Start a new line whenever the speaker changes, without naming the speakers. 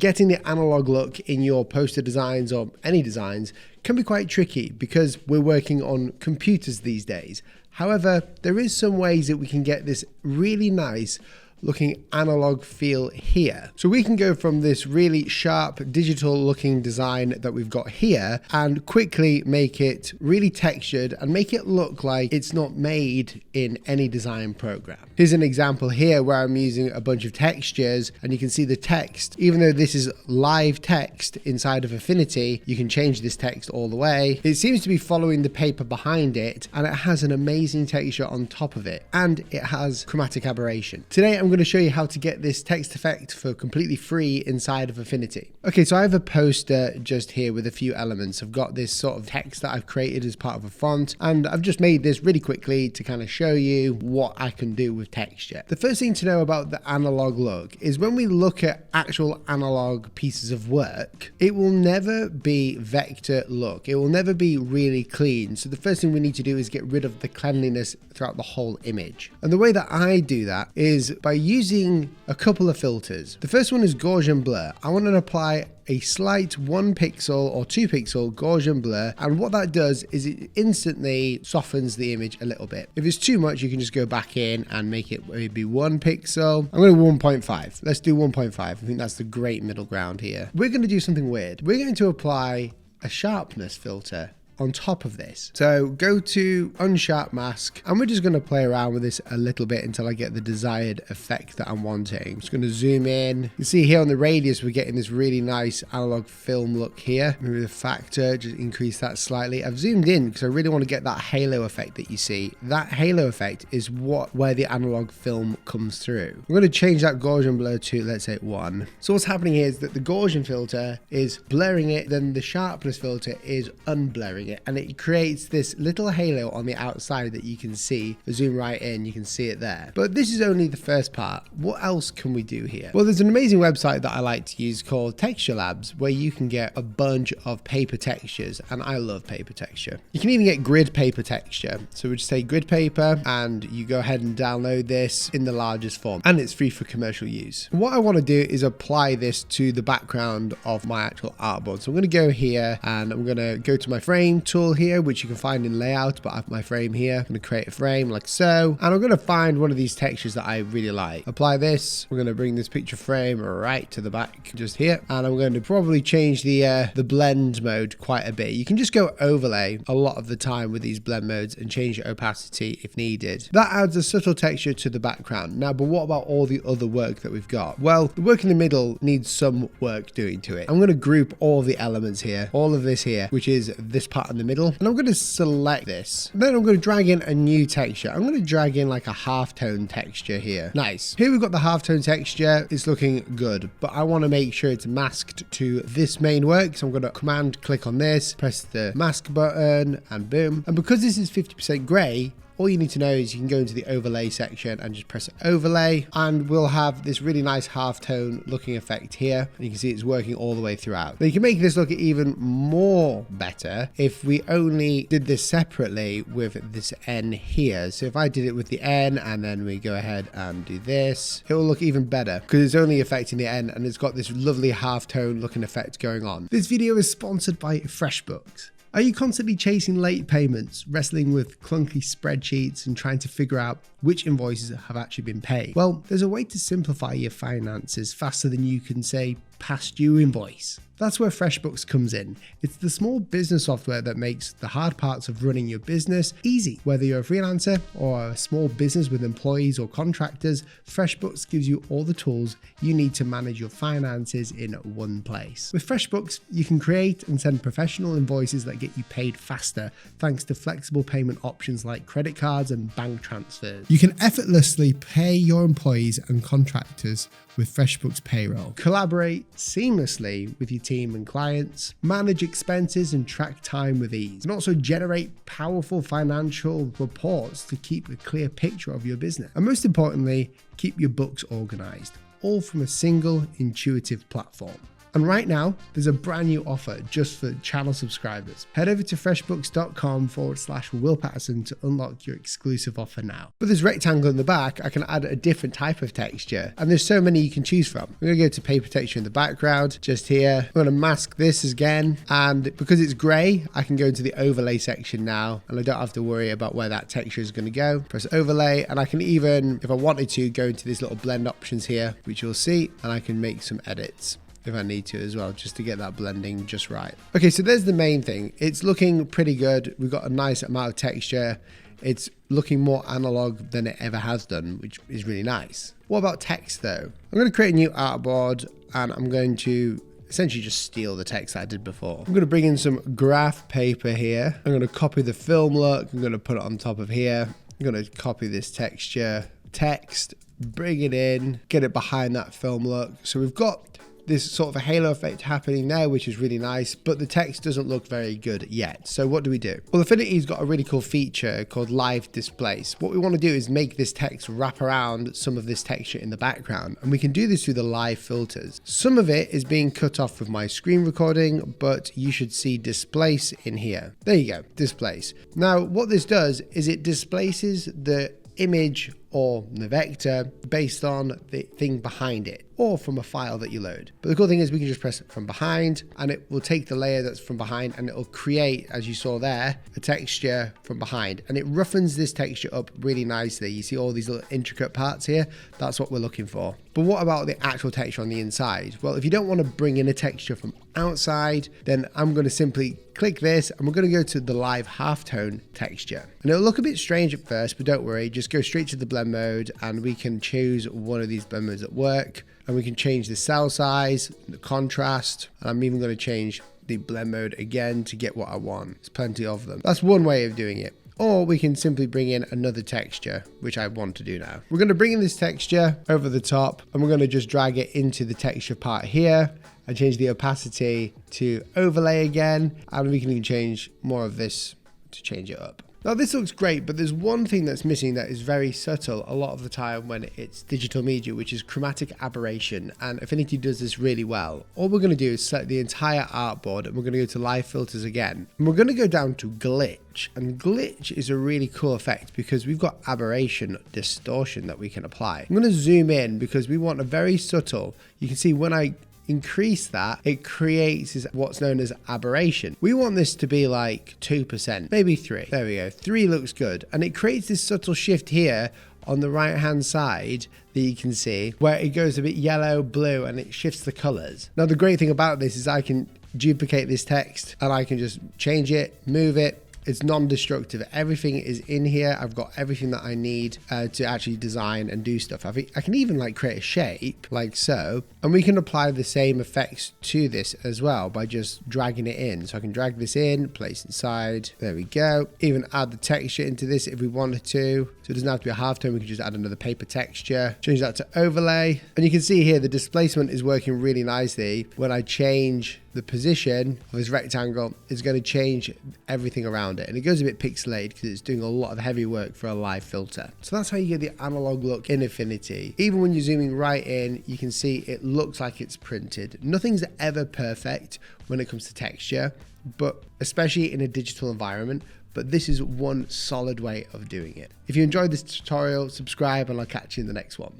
Getting the analog look in your poster designs or any designs can be quite tricky because we're working on computers these days. However, there is some ways that we can get this really nice looking analog feel here. So we can go from this really sharp digital looking design that we've got here and quickly make it really textured and make it look like it's not made in any design program. Here's an example here where I'm using a bunch of textures and you can see the text. Even though this is live text inside of Affinity, you can change this text all the way. It seems to be following the paper behind it, and it has an amazing texture on top of it, and it has chromatic aberration. Today I'm going to show you how to get this text effect for completely free inside of Affinity. Okay, so I have a poster just here with a few elements. I've got this sort of text that I've created as part of a font, and I've just made this really quickly to kind of show you what I can do with texture. The first thing to know about the analog look is when we look at actual analog pieces of work, it will never be vector look. It will never be really clean. So the first thing we need to do is get rid of the cleanliness throughout the whole image. And the way that I do that is by using a couple of filters. The first one is Gaussian blur. I want to apply a slight 1 pixel or 2 pixel Gaussian blur, and what that does is it instantly softens the image a little bit. If it's too much, you can just go back in and make it maybe 1 pixel. I'm going to 1.5. Let's do 1.5. I think that's the great middle ground here. We're going to do something weird. We're going to apply a sharpness filter on top of this. So go to unsharp mask, and we're just going to play around with this a little bit until I get the desired effect that I'm wanting. I'm just going to zoom in. You can see here on the radius we're getting this really nice analog film look here. Maybe the factor, just increase that slightly. I've zoomed in because I really want to get that halo effect that you see. That halo effect is where the analog film comes through. I'm going to change that Gaussian blur to, let's say, 1. So what's happening here is that the Gaussian filter is blurring it, then the sharpness filter is unblurring it, and it creates this little halo on the outside that you can see. Zoom right in, you can see it there. But this is only the first part. What else can we do here? Well, there's an amazing website that I like to use called Texturelabs, where you can get a bunch of paper textures, and I love paper texture. You can even get grid paper texture. So we just say grid paper, and you go ahead and download this in the largest form, and it's free for commercial use. What I want to do is apply this to the background of my actual artboard. So I'm going to go here and I'm going to go to my frame tool here, which you can find in layout, but I have my frame here. I'm going to create a frame like so, and I'm going to find one of these textures that I really like. Apply this. We're going to bring this picture frame right to the back just here, and I'm going to probably change the blend mode quite a bit. You can just go overlay a lot of the time with these blend modes and change the opacity if needed. That adds a subtle texture to the background. Now, but what about all the other work that we've got? Well, the work in the middle needs some work doing to it. I'm going to group all the elements here, all of this here, which is this part in the middle, and I'm going to select this. Then I'm going to drag in a new texture. I'm going to drag in like a halftone texture here. Nice. Here we've got the halftone texture. It's looking good, but I want to make sure it's masked to this main work. So I'm going to command click on this, press the mask button, and boom. And because this is 50% gray, all you need to know is you can go into the overlay section and just press overlay, and we'll have this really nice halftone looking effect here. And you can see it's working all the way throughout. Now you can make this look even more better if we only did this separately with this N here. So if I did it with the N and then we go ahead and do this, it will look even better because it's only affecting the N and it's got this lovely halftone looking effect going on. This video is sponsored by FreshBooks. Are you constantly chasing late payments, wrestling with clunky spreadsheets and trying to figure out which invoices have actually been paid? Well, there's a way to simplify your finances faster than you can say past due invoice. That's where FreshBooks comes in. It's the small business software that makes the hard parts of running your business easy. Whether you're a freelancer or a small business with employees or contractors, FreshBooks gives you all the tools you need to manage your finances in one place. With FreshBooks, you can create and send professional invoices that get you paid faster, thanks to flexible payment options like credit cards and bank transfers. You can effortlessly pay your employees and contractors with FreshBooks Payroll. Collaborate seamlessly with your team and clients, manage expenses and track time with ease, and also generate powerful financial reports to keep a clear picture of your business. And most importantly, keep your books organized, all from a single intuitive platform. And right now, there's a brand new offer just for channel subscribers. Head over to freshbooks.com/Will Patterson to unlock your exclusive offer now. With this rectangle in the back, I can add a different type of texture, and there's so many you can choose from. I'm going to go to paper texture in the background, just here. I'm going to mask this again, and because it's gray, I can go into the overlay section now, and I don't have to worry about where that texture is going to go. Press overlay, and I can even, if I wanted to, go into these little blend options here, which you'll see, and I can make some edits if I need to as well, just to get that blending just right. Okay, so there's the main thing. It's looking pretty good. We've got a nice amount of texture. It's looking more analog than it ever has done, which is really nice. What about text though? I'm going to create a new artboard, and I'm going to essentially just steal the text that I did before. I'm going to bring in some graph paper here. I'm going to copy the film look. I'm going to put it on top of here. I'm going to copy this texture, text, bring it in, get it behind that film look. So we've got this sort of a halo effect happening there, which is really nice, but the text doesn't look very good yet. So what do we do? Well, Affinity's got a really cool feature called live displace. What we want to do is make this text wrap around some of this texture in the background, and we can do this through the live filters. Some of it is being cut off with my screen recording, but you should see displace in here. There you go, displace. Now, what this does is it displaces the image or the vector based on the thing behind it, or from a file that you load. But the cool thing is we can just press it from behind, and it will take the layer that's from behind, and it will create, as you saw there, a texture from behind, and it roughens this texture up really nicely. You see all these little intricate parts here? That's what we're looking for. But what about the actual texture on the inside? Well, if you don't want to bring in a texture from outside, then I'm going to simply click this, and we're going to go to the live halftone texture. And it'll look a bit strange at first, but don't worry, just go straight to the blend mode, and we can choose one of these blend modes at work, and we can change the cell size, the contrast, and I'm even going to change the blend mode again to get what I want. There's plenty of them. That's one way of doing it. Or we can simply bring in another texture, which I want to do now. We're going to bring in this texture over the top, and we're going to just drag it into the texture part here, and change the opacity to overlay again, and we can even change more of this to change it up. Now this looks great, but there's one thing that's missing that is very subtle a lot of the time when it's digital media, which is chromatic aberration, and Affinity does this really well. All we're going to do is select the entire artboard, and we're going to go to live filters again, and we're going to go down to glitch, and glitch is a really cool effect because we've got aberration, distortion that we can apply. I'm going to zoom in because we want a very subtle, you can see when I increase that, it creates what's known as aberration. We want this to be like 2%, maybe 3. There we go, 3 looks good. And it creates this subtle shift here on the right hand side that you can see where it goes a bit yellow, blue, and it shifts the colors. Now the great thing about this is I can duplicate this text, and I can just change it, move it. It's non-destructive. Everything is in here. I've got everything that I need to actually design and do stuff. I can even like create a shape like so, and we can apply the same effects to this as well by just dragging it in. So I can drag this in, place inside. There we go. Even add the texture into this if we wanted to. So it doesn't have to be a halftone. We can just add another paper texture. Change that to overlay. And you can see here the displacement is working really nicely. When I change the position of this rectangle, it's going to change everything around it, and it goes a bit pixelated because it's doing a lot of heavy work for a live filter. So that's how you get the analog look in Affinity. Even when you're zooming right in, you can see it looks like it's printed. Nothing's ever perfect when it comes to texture, but especially in a digital environment. But this is one solid way of doing it. If you enjoyed this tutorial, subscribe, and I'll catch you in the next one.